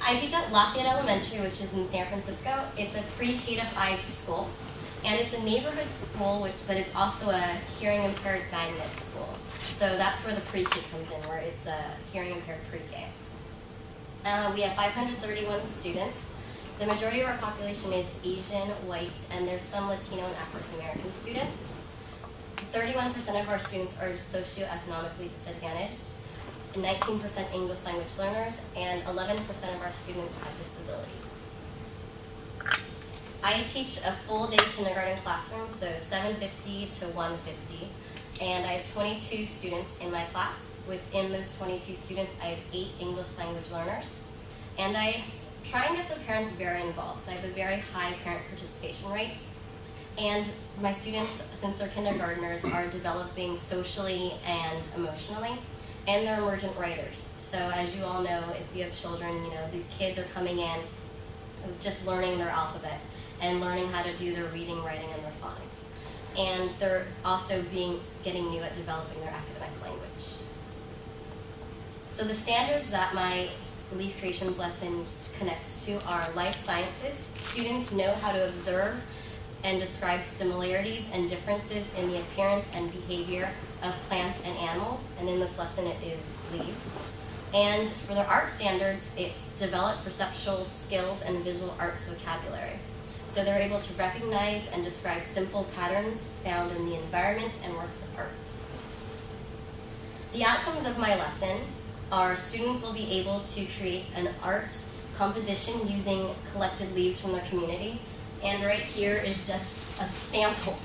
I teach at Lafayette Elementary, which is in San Francisco. It's a pre-K to 5 school, and it's a neighborhood school, but it's also a hearing impaired magnet school. So that's where the pre-K comes in, where it's a hearing impaired pre-K. We have 531 students. The majority of our population is Asian, white, and there's some Latino and African American students. 31% of our students are socioeconomically disadvantaged, 19% English language learners, and 11% of our students have disabilities. I teach a full-day kindergarten classroom, so 7:50 to 1:50, and I have 22 students in my class. Within those 22 students, I have 8 English language learners, and I try and get the parents very involved, so I have a very high parent participation rate. And my students, since they're kindergartners, are developing socially and emotionally, and they're emergent writers. So as you all know, if you have children, you know, the kids are coming in just learning their alphabet and learning how to do their reading, writing, and their phonics. And they're also getting new at developing their academic language. So the standards that my Leaf Creations lesson connects to are life sciences. Students know how to observe and describe similarities and differences in the appearance and behavior of plants and animals, and in this lesson it is leaves. And for their art standards, it's develop perceptual skills and visual arts vocabulary. So they're able to recognize and describe simple patterns found in the environment and works of art. The outcomes of my lesson are students will be able to create an art composition using collected leaves from their community. And right here is just a sample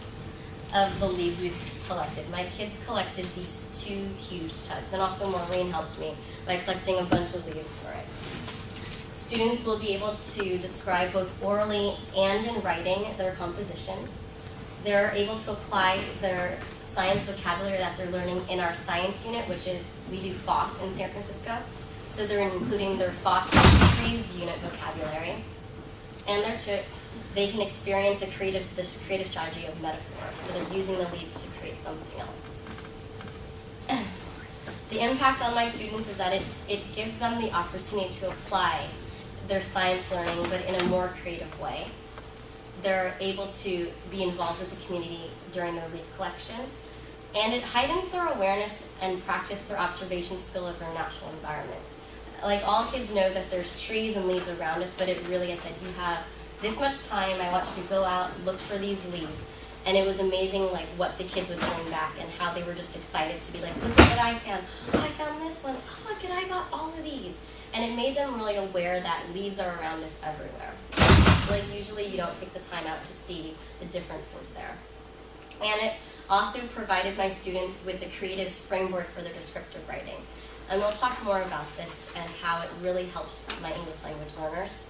of the leaves we've collected. My kids collected these 2 huge tubs, and also Maureen helped me by collecting a bunch of leaves for it. Students will be able to describe both orally and in writing their compositions. They're able to apply their science vocabulary that they're learning in our science unit, which is, we do FOSS in San Francisco. So they're including their FOSS trees unit vocabulary. And they can experience this creative strategy of metaphor. So they're using the leaves to create something else. The impact on my students is that it gives them the opportunity to apply their science learning, but in a more creative way. They're able to be involved with the community during their leaf collection. And it heightens their awareness and practice their observation skill of their natural environment. Like, all kids know that there's trees and leaves around us, but it really, I said, you have this much time. I want you to go out and look for these leaves. And it was amazing, like, what the kids would bring back and how they were just excited to be like, look at what I found. Oh, I found this one. Oh, look, and I got all of these. And it made them really aware that leaves are around us everywhere. Like, usually you don't take the time out to see the differences there. And it also provided my students with a creative springboard for their descriptive writing. And we'll talk more about this and how it really helps my English language learners.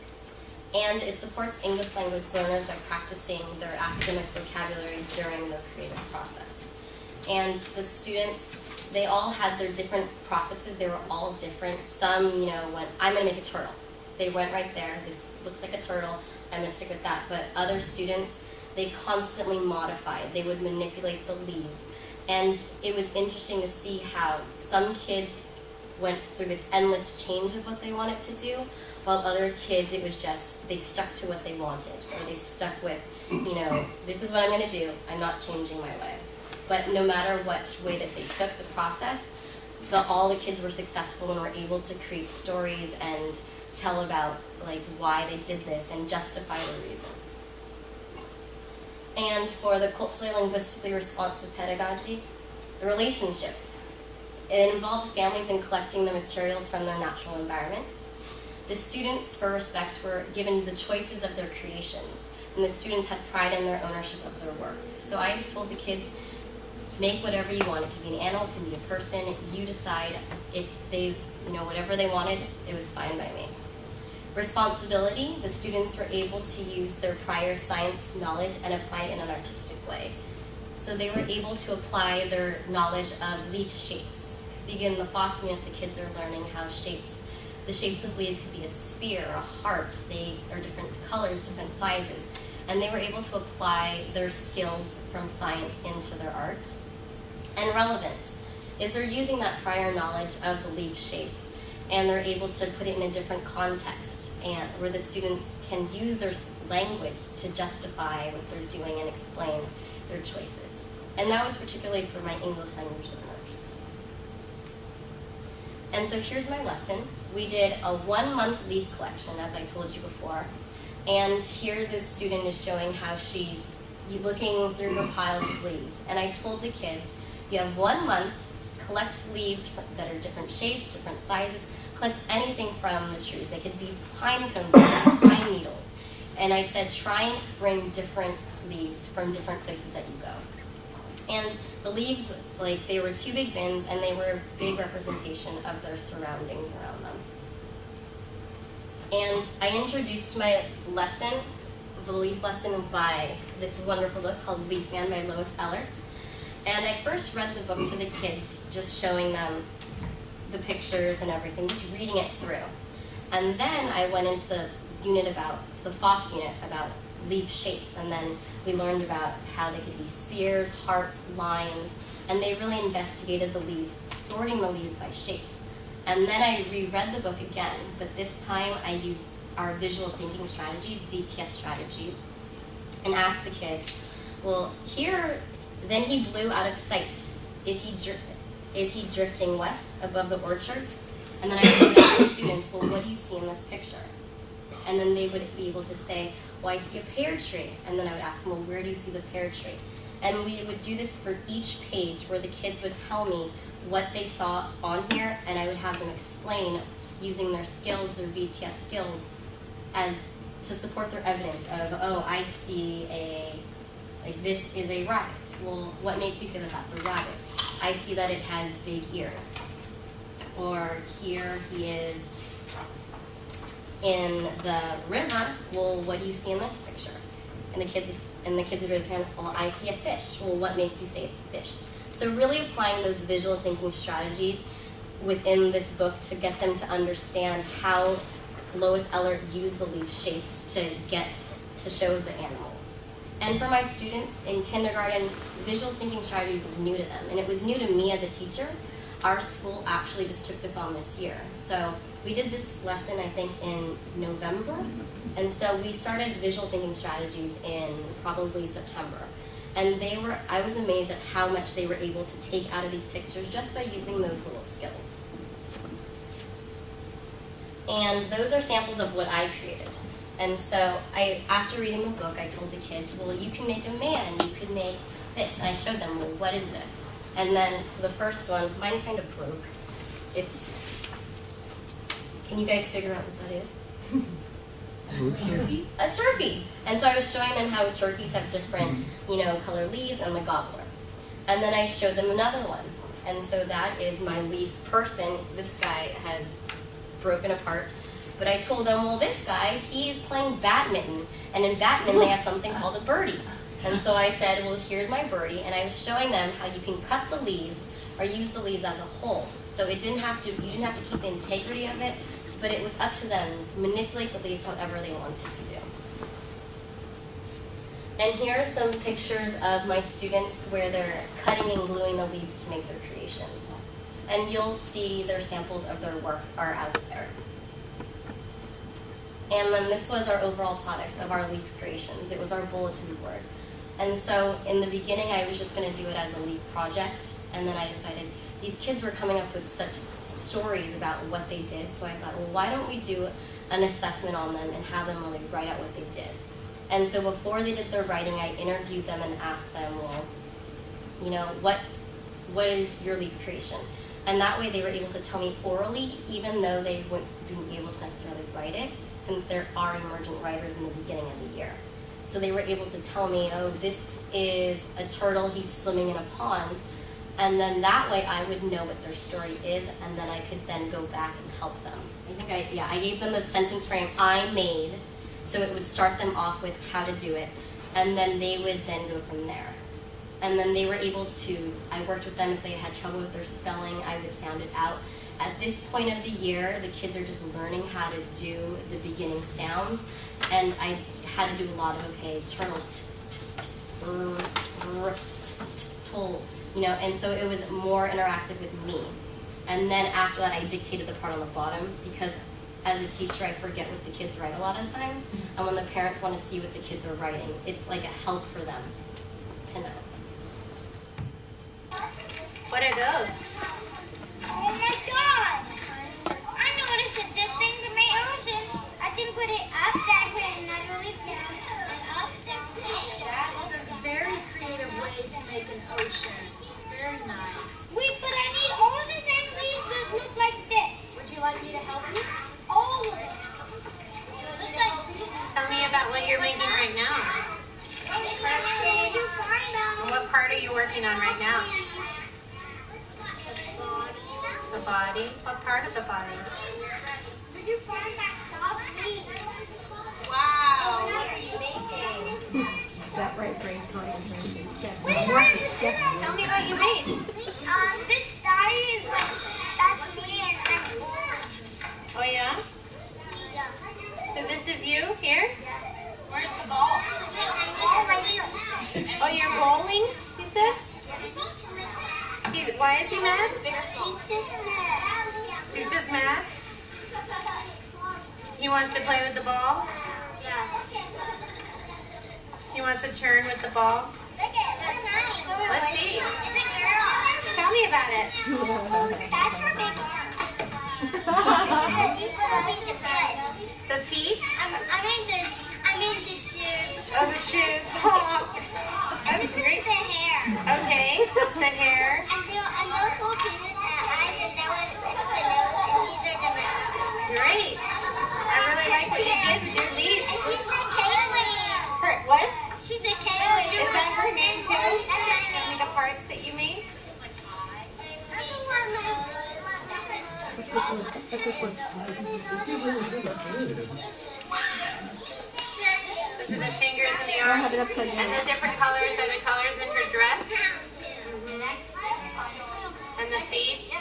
And it supports English language learners by practicing their academic vocabulary during the creative process. And the students, they all had their different processes. They were all different. Some, you know, went, I'm going to make a turtle. They went right there. This looks like a turtle. I'm going to stick with that. But other students, they constantly modified. They would manipulate the leaves. And it was interesting to see how some kids went through this endless change of what they wanted to do, while other kids, it was just, they stuck to what they wanted, or they stuck with, you know, this is what I'm going to do. I'm not changing my way. But no matter which way that they took the process, all the kids were successful and were able to create stories and tell about, like, why they did this and justify the reasons. And for the culturally linguistically responsive pedagogy, the relationship. It involved families in collecting the materials from their natural environment. The students, for respect, were given the choices of their creations, and the students had pride in their ownership of their work. So I just told the kids, make whatever you want. It can be an animal, it can be a person. You decide. If they, you know, whatever they wanted, it was fine by me. Responsibility, the students were able to use their prior science knowledge and apply it in an artistic way. So they were able to apply their knowledge of leaf shapes. Begin the FOSS unit, the kids are learning how the shapes of leaves could be a sphere, a heart. They are different colors, different sizes. And they were able to apply their skills from science into their art. And relevance is they're using that prior knowledge of the leaf shapes and they're able to put it in a different context, and where the students can use their language to justify what they're doing and explain their choices. And that was particularly for my English language learners. And so here's my lesson. We did a 1-month leaf collection, as I told you before. And here the student is showing how she's looking through her piles of leaves. And I told the kids, you have 1 month, collect leaves that are different shapes, different sizes, collect anything from the trees. They could be pine cones, pine needles. And I said, try and bring different leaves from different places that you go. And the leaves, like, they were 2 big bins, and they were a big representation of their surroundings around them. And I introduced my lesson, the leaf lesson, by this wonderful book called Leaf Man by Lois Ehlert. And I first read the book to the kids, just showing them the pictures and everything, just reading it through. And then I went into the unit about, the FOSS unit, about leaf shapes. And then we learned about how they could be spears, hearts, lines, and they really investigated the leaves, sorting the leaves by shapes. And then I reread the book again, but this time I used our visual thinking strategies, VTS strategies, and asked the kids, well, here, then he blew out of sight. Is he drifting west above the orchards? And then I would ask the students, well, what do you see in this picture? And then they would be able to say, well, I see a pear tree. And then I would ask them, well, where do you see the pear tree? And we would do this for each page, where the kids would tell me what they saw on here, and I would have them explain using their skills, their VTS skills, as to support their evidence of, oh, I see this is a rabbit. Well, what makes you say that that's a rabbit? I see that it has big ears. Or here he is in the river. Well, what do you see in this picture? And the kids would raise their hand, well, I see a fish. Well, what makes you say it's a fish? So really applying those visual thinking strategies within this book to get them to understand how Lois Ehlert used the leaf shapes to show the animals. And for my students in kindergarten, visual thinking strategies is new to them. And it was new to me as a teacher. Our school actually just took this on this year. So we did this lesson, I think, in November. And so we started visual thinking strategies in probably September. And I was amazed at how much they were able to take out of these pictures just by using those little skills. And those are samples of what I created. And so after reading the book, I told the kids, well, you can make a man, you could make this. And I showed them, well, what is this? And then for the first one, mine kind of broke. Can you guys figure out what that is? Turkey? A turkey. And so I was showing them how turkeys have different, color leaves, and the gobbler. And then I showed them another one. And so that is my leaf person. This guy has broken apart. But I told them, well, this guy, he is playing badminton. And in badminton, they have something called a birdie. And so I said, well, here's my birdie. And I was showing them how you can cut the leaves or use the leaves as a whole. So you didn't have to keep the integrity of it, but it was up to them to manipulate the leaves however they wanted to do. And here are some pictures of my students where they're cutting and gluing the leaves to make their creations. And you'll see their samples of their work are out there. And then this was our overall products of our leaf creations. It was our bulletin board. And so in the beginning, I was just going to do it as a leaf project. And then I decided these kids were coming up with such stories about what they did. So I thought, well, why don't we do an assessment on them and have them really write out what they did? And so before they did their writing, I interviewed them and asked them, well, what is your leaf creation? And that way they were able to tell me orally, even though they wouldn't be able to necessarily write it, since there are emergent writers in the beginning of the year. So they were able to tell me, oh, this is a turtle, he's swimming in a pond. And then that way I would know what their story is, and then I could then go back and help them. I gave them the sentence frame I made, so it would start them off with how to do it, and then they would then go from there. And then they were able to, I worked with them if they had trouble with their spelling, I would sound it out. At this point of the year, the kids are just learning how to do the beginning sounds, and I had to do a lot of, turtle, and so it was more interactive with me. And then after that, I dictated the part on the bottom because as a teacher, I forget what the kids write a lot of times. And when the parents want to see what the kids are writing, it's like a help for them to know. What are those? Oh my god! I noticed a good thing to my ocean. I can put it up that way and another way down and up, down. That is a very creative way to make an ocean. Very nice. Wait, but I need all the same leaves that look like this. Would you like me to help you? All of it. Look like this. Tell me about what you're making right now. Did you find them? What part are you working on right now? The body? What part of the body? Did you find that soft leaf? Wow, what are you making? That right brain concentration. Wait, Tell me what you made. this guy is like, that's me and I'm Oh yeah? yeah. So this is you here? Where's the ball? All right here. Oh, you're bowling, you said? Why is he mad? Big or small? He's just mad. He's just mad? He wants to play with the ball? Yes. He wants to turn with the ball? Look at it. Let's see. It's a girl. Tell me about it. That's her big arms. These will be the feet. The feet? I made the shoes. Oh, the shoes. That's This great. is the hair. Okay, that's the hair. And those little pieces have eyes, and that one is the nose, and these are the mouth. Great. I really like what you did with your And leaves. she's the K-Wing. What? She's the K-Wing. Is that her name too? That's my Tell me name. the parts that you made. Those are the fingers and the I arms. have it upside down. And the different colors are the colors in her dress. And the feet.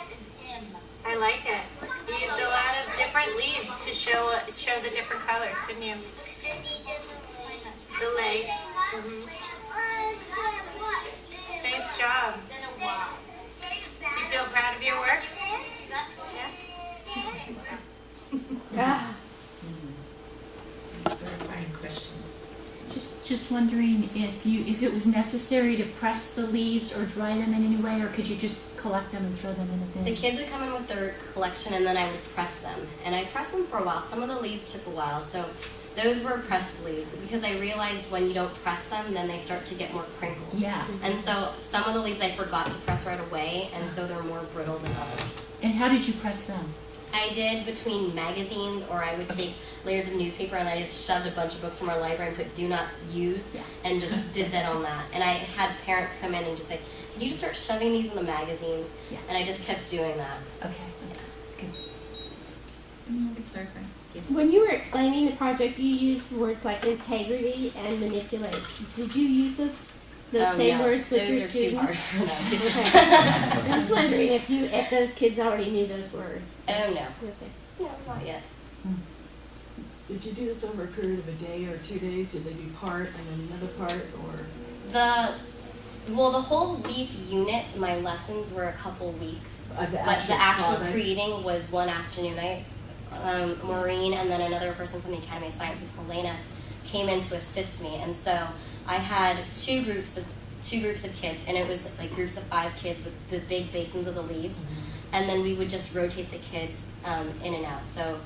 I like it. You used a lot of different leaves to show the different colors, didn't you? The legs. Nice job. You feel proud of your work? Ah, Clarifying questions. Just wondering if it was necessary to press the leaves or dry them in any way, or could you just collect them and throw them in a bin? The kids would come in with their collection and then I would press them. And I pressed them for a while. Some of the leaves took a while. So those were pressed leaves because I realized when you don't press them, then they start to get more crinkled. Yeah. And so some of the leaves I forgot to press right away, and so they're more brittle than others. And how did you press them? I did between magazines, or I would take layers of newspaper and I just shoved a bunch of books from our library and put do not use, Yeah. and just did that on that. And I had parents come in and just say, can you just start shoving these in the magazines? Yeah. And I just kept doing that. Okay, that's good. Any other clarifying? Yes. when you were explaining the project, you used words like integrity and manipulate. Did you use those same No, words with your those are too hard students? for them. Okay. I'm just wondering if those kids already knew those words. Oh no. Okay. No, not yet. Did you do this over a period of a day or 2 days? Did they do part and then another part, or? The whole leaf unit, my lessons were a couple weeks. The But the actual product? creating was one afternoon. Maureen and then another person from the Academy of Sciences, Helena, came in to assist me. And so I had two groups of kids, and it was like groups of 5 kids with the big basins of the leaves. And then we would just rotate the kids in and out. So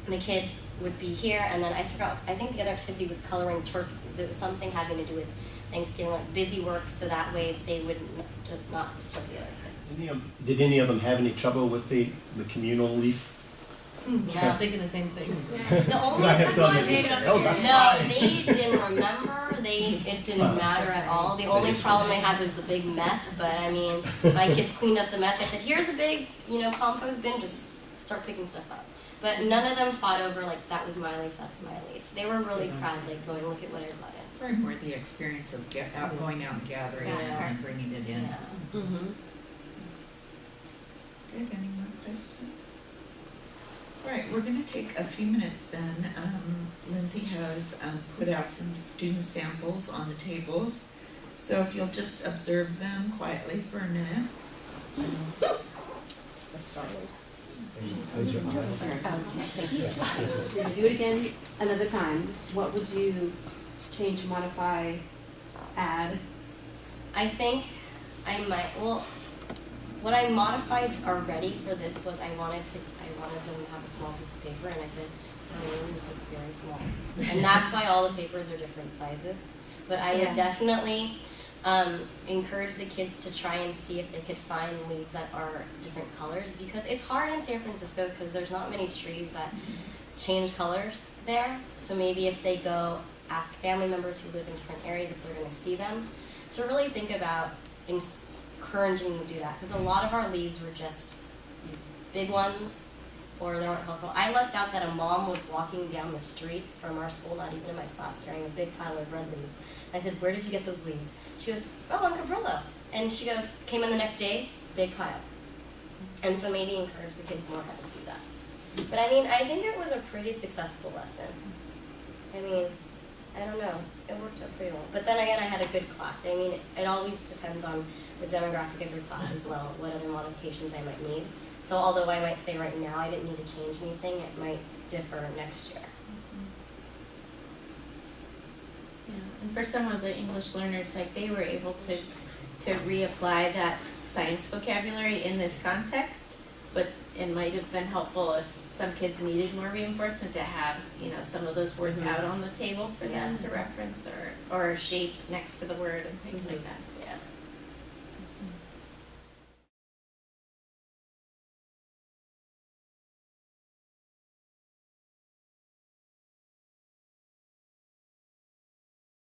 the kids would be here, and then I think the other activity was coloring turkeys. It was something having to do with Thanksgiving, like busy work, so that way they would not disturb the other kids. Did any of them have any trouble with the communal leaf? I was thinking the same thing. The only I have some one, that just say, "Oh, that's no, fine." they didn't remember. It didn't matter at all. The only problem they had was the big mess. But I mean, my kids cleaned up the mess. I said, "Here's a big, compost bin. Just start picking stuff up." But none of them fought over like that was my leaf. That's my leaf. They were really proud. Like going, look at what I brought in. Very more the experience of going out and gathering it and bringing it in. Yeah. Mm-hmm. Good, any more questions? All right, we're gonna take a few minutes then. Lindsay has put out some student samples on the tables. So if you'll just observe them quietly for a minute. That's fine. Close your eyes. If you do it again another time, what would you change, modify, add? I think I might, well, what I modified already for this was I wanted them to have a small piece of paper, and I said, oh, this looks very small. And that's why all the papers are different sizes. But I would definitely encourage the kids to try and see if they could find leaves that are different colors, because it's hard in San Francisco because there's not many trees that change colors there. So maybe if they go ask family members who live in different areas if they're going to see them. So really think about encouraging them to do that, because a lot of our leaves were just these big ones, or they weren't colorful. I lucked out that a mom was walking down the street from our school, not even in my class, carrying a big pile of red leaves. I said, where did you get those leaves? She goes, oh, on Cabrillo. And she goes, came in the next day, big pile. And so maybe encourage the kids more how to do that. But I mean, I think it was a pretty successful lesson. I mean, I don't know, it worked out pretty well. But then again, I had a good class. I mean, it always depends on the demographic of your class as well, what other modifications I might need. So although I might say right now I didn't need to change anything, it might differ next year. Yeah, and for some of the English learners, like they were able to reapply that science vocabulary in this context, but it might have been helpful if some kids needed more reinforcement to have, you know, some of those words out on the table for them to reference, or a shape next to the word and things like that. Yeah.